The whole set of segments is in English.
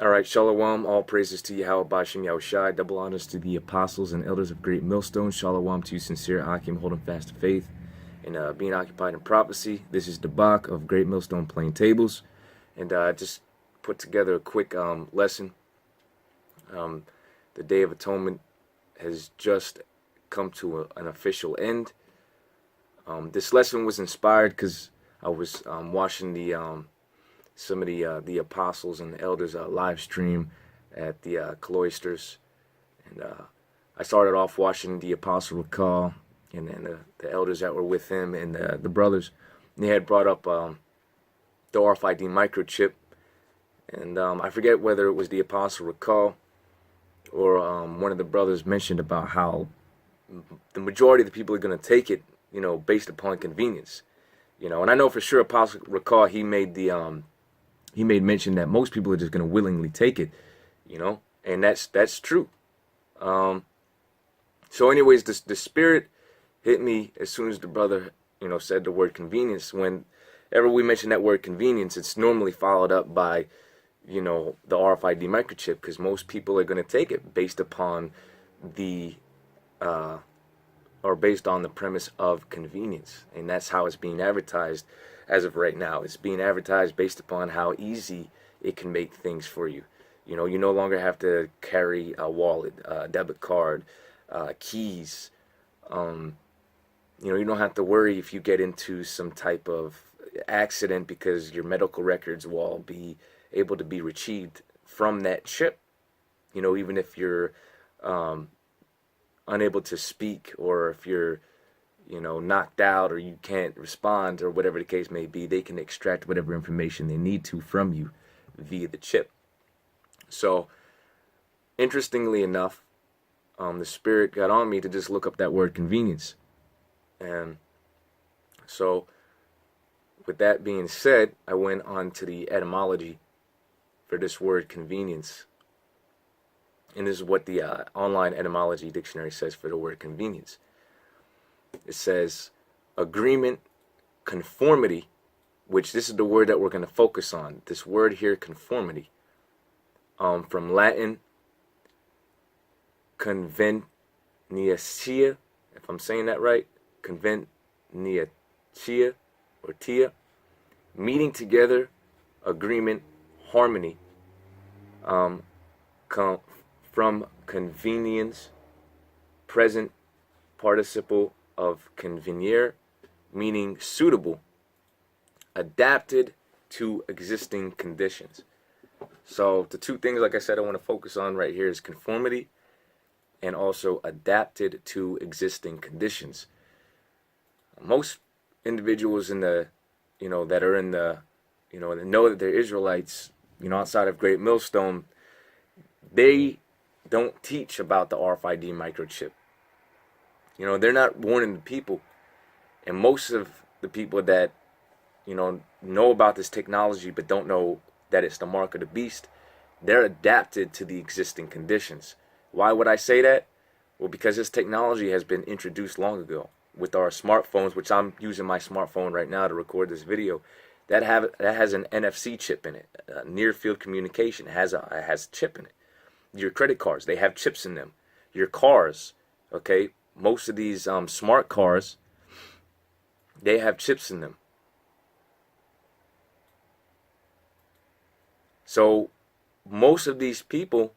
All right, Shalom, all praises to Yahweh Bashem Yahushai, double honors to the apostles and elders of Great Millstone. Shalom to you, sincere Akim, holding fast to faith and being occupied in prophecy. This is the Bach of Great Millstone Plain Tables, and I just put together a quick lesson. The Day of Atonement has just come to an official end. This lesson was inspired because I was watching some of the apostles and the elders live stream at the cloisters, and I started off watching the apostle recall, and then the elders that were with him and the brothers, and they had brought up the RFID microchip, and I forget whether it was the apostle recall or one of the brothers mentioned about how the majority of the people are going to take it, based upon convenience, and I know for sure apostle recall he made mention that most people are just going to willingly take it, and that's true. So anyways, the spirit hit me as soon as the brother, said the word convenience. Whenever we mention that word convenience, it's normally followed up by, the RFID microchip, because most people are going to take it based upon based on the premise of convenience, and that's how it's being advertised. As of right now, it's being advertised based upon how easy it can make things for you. You no longer have to carry a wallet, a debit card, keys. You don't have to worry if you get into some type of accident, because your medical records will all be able to be retrieved from that chip. Even if you're unable to speak, or if you're knocked out, or you can't respond, or whatever the case may be, they can extract whatever information they need to from you via the chip. So, interestingly enough, the spirit got on me to just look up that word convenience. And so, with that being said, I went on to the etymology for this word convenience. And this is what the online etymology dictionary says for the word convenience. It says agreement, conformity, which this is the word that we're going to focus on. This word here, conformity, from Latin convenientia, if I'm saying that right, convenientia or tia, meeting together, agreement, harmony, from convenience, present participle of convenire, meaning suitable, adapted to existing conditions. So the two things, like I said, I want to focus on right here is conformity and also adapted to existing conditions. Most individuals in the, that are in the, that know that they're Israelites, outside of Great Millstone, they don't teach about the RFID microchip. They're not warning the people. And most of the people that, know about this technology but don't know that it's the mark of the beast, they're adapted to the existing conditions. Why would I say that? Well, because this technology has been introduced long ago with our smartphones, which I'm using my smartphone right now to record this video. That has an NFC chip in it, near field communication. It has a chip in it. Your credit cards, they have chips in them. Your cars, okay, most of these smart cars, they have chips in them. So most of these people,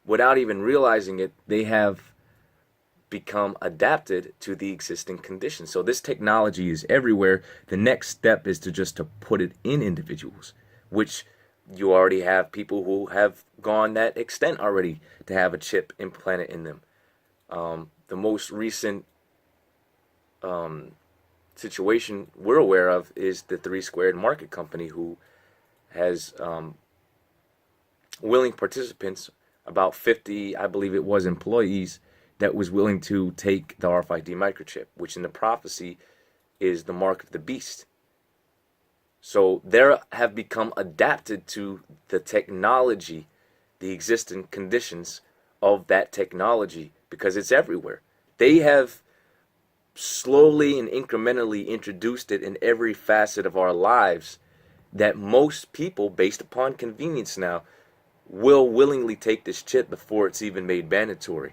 without even realizing it, they have become adapted to the existing conditions. So this technology is everywhere. The next step is to put it in individuals, which you already have people who have gone that extent already to have a chip implanted in them. The most recent situation we're aware of is the 3 Squared Market Company, who has willing participants, about 50, I believe it was, employees that was willing to take the RFID microchip, which in the prophecy is the mark of the beast. So they have become adapted to the technology, the existing conditions of that technology, because it's everywhere. They have slowly and incrementally introduced it in every facet of our lives, that most people, based upon convenience now, will willingly take this chip before it's even made mandatory.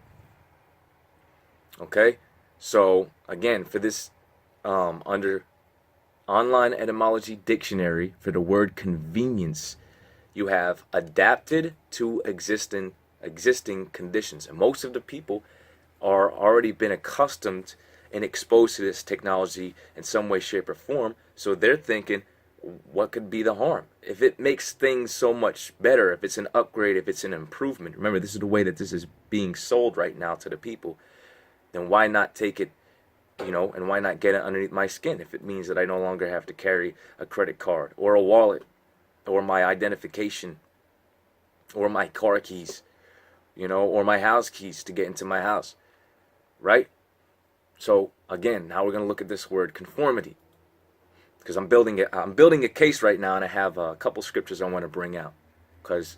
Okay, so again, for this under online etymology dictionary, for the word convenience, you have adapted to existing conditions, and most of the people are already been accustomed and exposed to this technology in some way, shape, or form. So they're thinking, what could be the harm? If it makes things so much better, if it's an upgrade, if it's an improvement, remember, this is the way that this is being sold right now to the people, then why not take it, and why not get it underneath my skin if it means that I no longer have to carry a credit card or a wallet or my identification or my car keys, or my house keys to get into my house, right? So again, now we're going to look at this word conformity, because I'm building a case right now, and I have a couple scriptures I want to bring out, because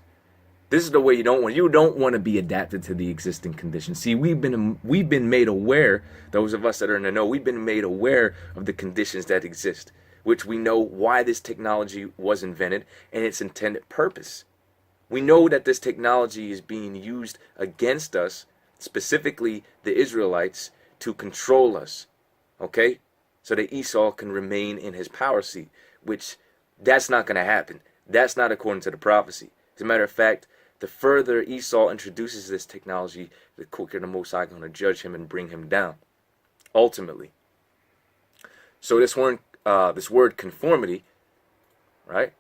this is the way you don't want to be adapted to the existing conditions. See, we've been made aware, those of us that are in the know, we've been made aware of the conditions that exist, which we know why this technology was invented and its intended purpose. We know that this technology is being used against us, specifically the Israelites, to control us, okay? So that Esau can remain in his power seat, which that's not going to happen. That's not according to the prophecy. As a matter of fact, the further Esau introduces this technology, the quicker the Most High is going to judge him and bring him down, ultimately. So this word conformity, right,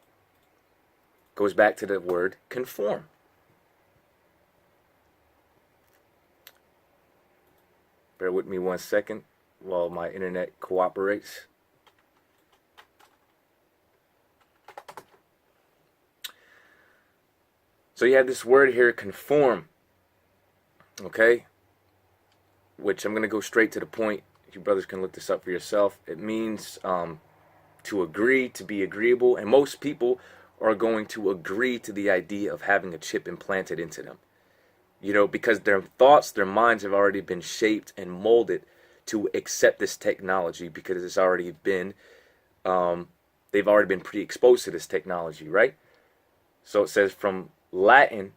goes back to the word conform. Bear with me 1 second while my internet cooperates. So you have this word here, conform, okay, which I'm going to go straight to the point. You brothers can look this up for yourself. It means to agree, to be agreeable, and most people are going to agree to the idea of having a chip implanted into them. Because their thoughts, their minds have already been shaped and molded to accept this technology, because it's already been, they've already been pre-exposed to this technology, right? So it says from Latin,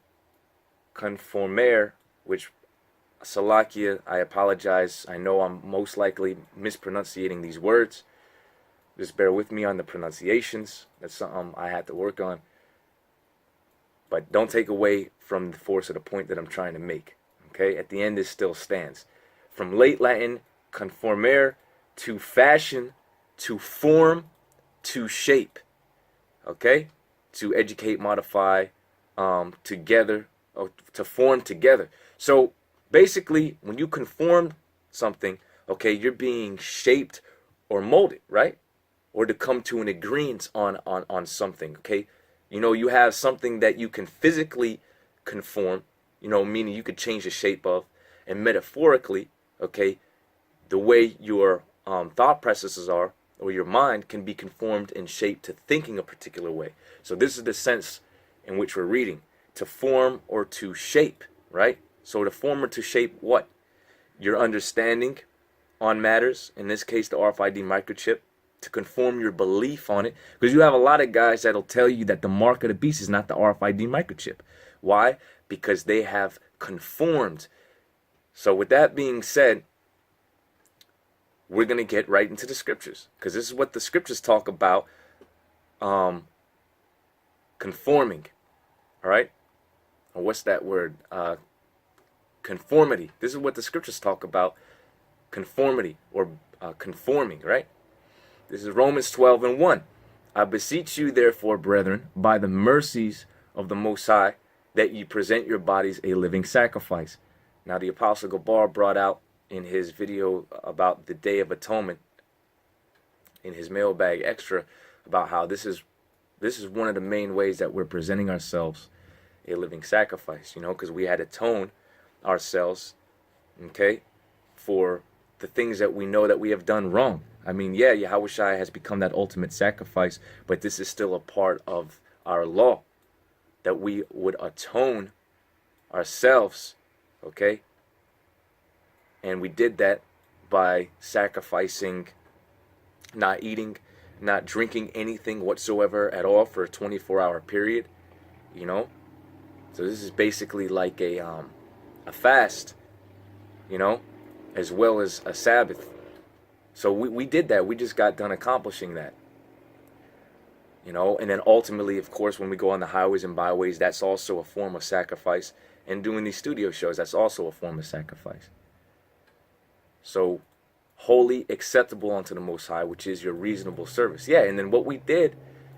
conformare, which, Salakia, I apologize. I know I'm most likely mispronunciating these words. Just bear with me on the pronunciations. That's something I had to work on. But don't take away from the force of the point that I'm trying to make. Okay? At the end, this still stands. From late Latin, conformare, to fashion, to form, to shape. Okay? To educate, modify, together, or to form together. So basically, when you conform something, okay, you're being shaped or molded, right? Or to come to an agreement on something, okay? You have something that you can physically conform, meaning you could change the shape of, and metaphorically, okay, the way your thought processes are, or your mind can be conformed and shaped to thinking a particular way. So this is the sense in which we're reading. To form or to shape, right? So to form or to shape what? Your understanding on matters, in this case the RFID microchip, to conform your belief on it. Because you have a lot of guys that'll tell you that the mark of the beast is not the RFID microchip. Why? Because they have conformed. So with that being said, we're going to get right into the scriptures, because this is what the scriptures talk about, conforming. All right? Or what's that word? Conformity. This is what the scriptures talk about, conformity, or conforming, right? This is Romans 12:1. I beseech you, therefore, brethren, by the mercies of the Most High, that ye present your bodies a living sacrifice. Now, the Apostle Gabar brought out in his video about the Day of Atonement, in his mailbag extra, about how this is one of the main ways that we're presenting ourselves a living sacrifice, because we had to atone ourselves, okay, for the things that we know that we have done wrong. I mean, yeah, Yahushua has become that ultimate sacrifice, but this is still a part of our law, that we would atone ourselves, okay? And we did that by sacrificing, not eating, not drinking anything whatsoever at all for a 24-hour period, So this is basically like a fast, you know, as well as a Sabbath. So we did that. We just got done accomplishing that. You know, and then ultimately, of course, when we go on the highways and byways, that's also a form of sacrifice. And doing these studio shows, that's also a form of sacrifice. So, wholly acceptable unto the Most High, which is your reasonable service. Yeah, and then what we did,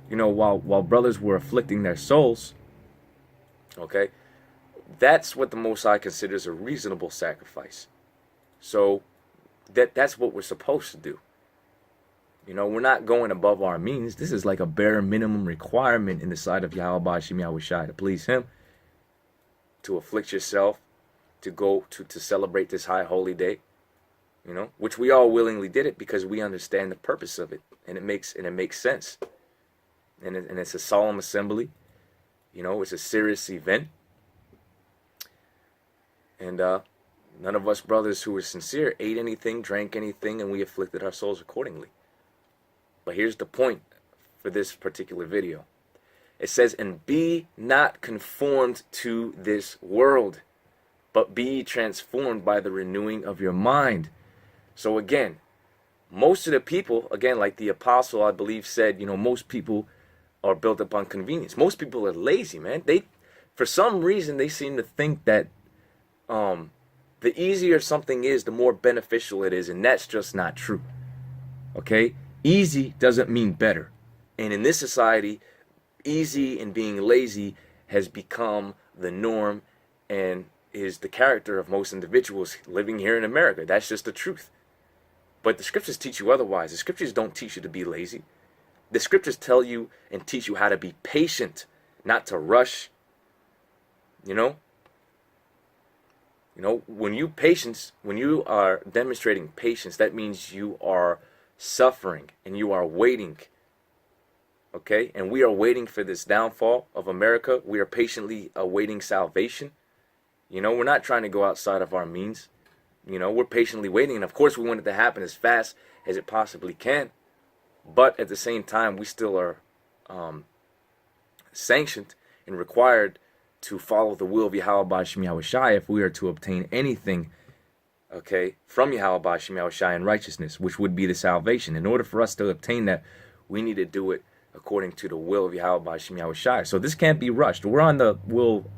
you know, while brothers were afflicting their souls, okay, that's what the Most High considers a reasonable sacrifice. So, that's what we're supposed to do. You know, we're not going above our means. This is like a bare minimum requirement in the sight of Yahweh Shem Yahushai to please Him, to afflict yourself, to go to celebrate this high holy day. You know, which we all willingly did it because we understand the purpose of it, and it makes sense. And it's a solemn assembly. You know, it's a serious event, and none of us brothers who were sincere ate anything, drank anything, and we afflicted our souls accordingly. But here's the point for this particular video. It says, and be not conformed to this world, but be transformed by the renewing of your mind. So again, most of the people, again, like the apostle, I believe, said, you know, most people are built upon convenience. Most people are lazy, man. For some reason, they seem to think that the easier something is, the more beneficial it is, and that's just not true. Okay? Easy doesn't mean better. And in this society, easy and being lazy has become the norm and is the character of most individuals living here in America. That's just the truth. But the scriptures teach you otherwise. The scriptures don't teach you to be lazy. The scriptures tell you and teach you how to be patient, not to rush. You know, when you are demonstrating patience, that means you are suffering and you are waiting. Okay? And we are waiting for this downfall of America. We are patiently awaiting salvation. You know, we're not trying to go outside of our means. You know, we're patiently waiting. And of course, we want it to happen as fast as it possibly can. But at the same time, we still are sanctioned and required to follow the will of Yahweh Shem Yahushai if we are to obtain anything, okay, from Yahweh Shem Yahushai in righteousness, which would be the salvation. In order for us to obtain that, we need to do it according to the will of Yahweh Shem Yahushai. So this can't be rushed. We're on the will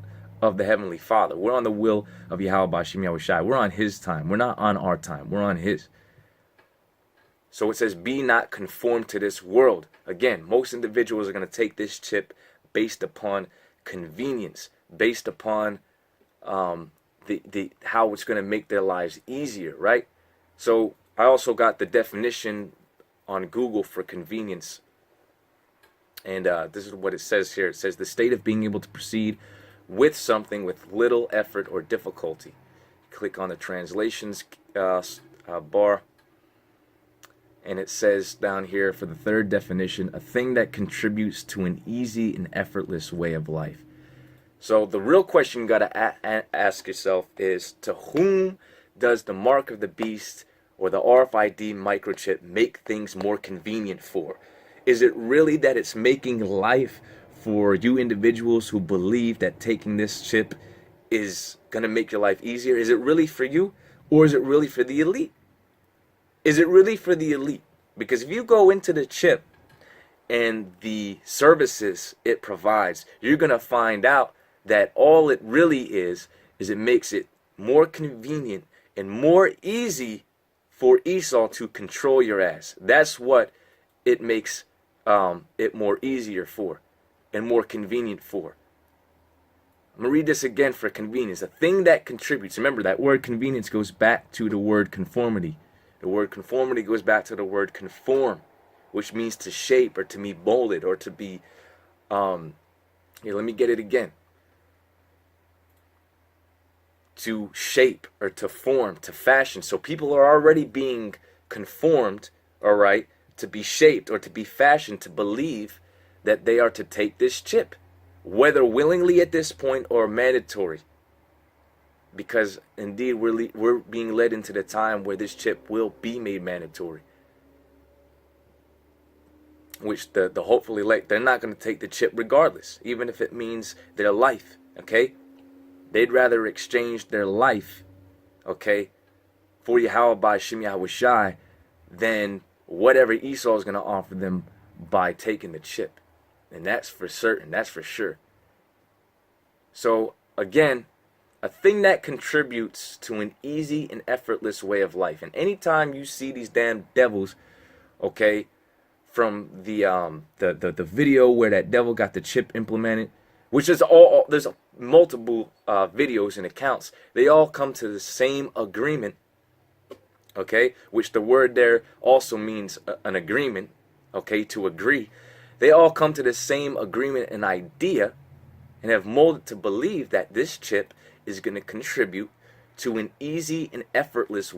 of the Heavenly Father. We're on the will of Yahweh Shem Yahushai. We're on His time. We're not on our time. We're on His. So it says, be not conformed to this world. Again, most individuals are going to take this chip based upon convenience, based upon how it's going to make their lives easier, right? So I also got the definition on Google for convenience. And this is what it says here. It says, the state of being able to proceed with something with little effort or difficulty. Click on the translations bar. And it says down here for the third definition, a thing that contributes to an easy and effortless way of life. So the real question you got to ask yourself is, to whom does the mark of the beast or the RFID microchip make things more convenient for? Is it really that it's making life for you individuals who believe that taking this chip is going to make your life easier? Is it really for you, or is it really for the elite? Is it really for the elite? Because if you go into the chip and the services it provides, you're going to find out that all it really is it makes it more convenient and more easy for Esau to control your ass. That's what it makes it more easier for and more convenient for. I'm going to read this again for convenience. A thing that contributes. Remember, that word convenience goes back to the word conformity. The word conformity goes back to the word conform, which means to shape or to be molded or to be, here, let me get it again. To shape or to form, to fashion. So people are already being conformed, all right, to be shaped or to be fashioned to believe that they are to take this chip, whether willingly at this point or mandatory. Because indeed we're being led into the time where this chip will be made mandatory. Which the hopefully elect, they're not going to take the chip regardless, even if it means their life Okay? They'd rather exchange their life, okay, for Yahweh by Shem Yahweh Shai than whatever Esau is going to offer them by taking the chip. And that's for certain. That's for sure. So, again, a thing that contributes to an easy and effortless way of life. And anytime you see these damn devils, okay, from the video where that devil got the chip implemented, which is all there's multiple videos and accounts. They all come to the same agreement, okay, which the word there also means an agreement, okay, to agree. They all come to the same agreement and idea and have molded to believe that this chip is going to contribute to an easy and effortless